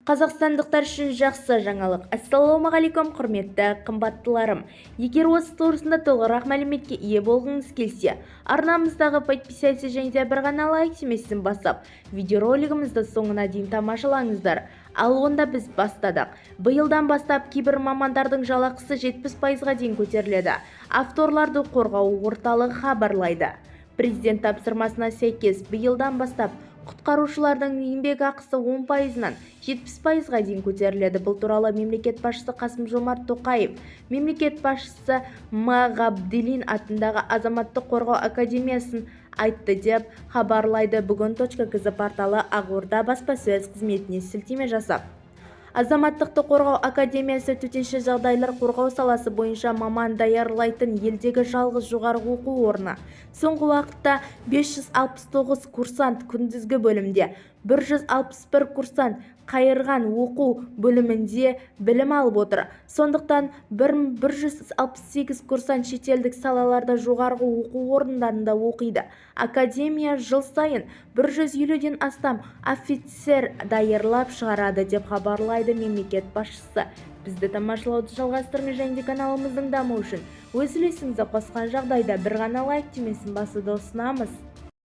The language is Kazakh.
Қазақстандықтар үшін жақсы жаңалық. Ассалаумағалейкум, құрметті қымбаттыларым. Егер осы турасында толығырақ мәліметке ие болғыңыз келсе, арнамыздағы подписаться және де бір ғана лайк түймесін басып, видеоролигімізді соңына дейін тамашалаңыздар. Ал онда біз бастадық. Биылдан бастап кейбір мамандардың жалақысы 70%-ға дейін көтеріледі. Авторларды қорғау орталығы хабарлайды. Президент тапсырмасына сәйкес биылдан бастап құтқарушылардың еңбек ақысы 10%-нан 70%-ға дейін көтеріледі. Бұл туралы мемлекет басшысы Қасым-Жомарт Тоқаев мемлекет басшысы М. Ғабдиллин атындағы азаматтық қорғау академиясын айтты деп хабарлайды бүгін.кз порталы Ақорда баспасөз қызметіне сілтеме жасап. Азаматтықты қорғау академиясы төтенше жағдайлар қорғау саласы бойынша маман даярлайтын елдегі жалғыз жоғарғы оқу орны. Соңғы уақытта 569 курсант күндізгі бөлімде, 161 курсант қайырған оқу бөлімінде білім алып отыр. Сондықтан 168 курсант шетелдік салаларда жоғарғы оқу орындарында оқиды. Академия жыл сайын 150-ден астам офицер даярлап шығарады деп хабарлайды мемлекет басшысы. Бізді тамашалауды жалғастырыңыз және каналымыздың дамуы үшін өз үлесіңізді қосқан жағдайда бір ғана лайк түймесін басуды ұсынамыз.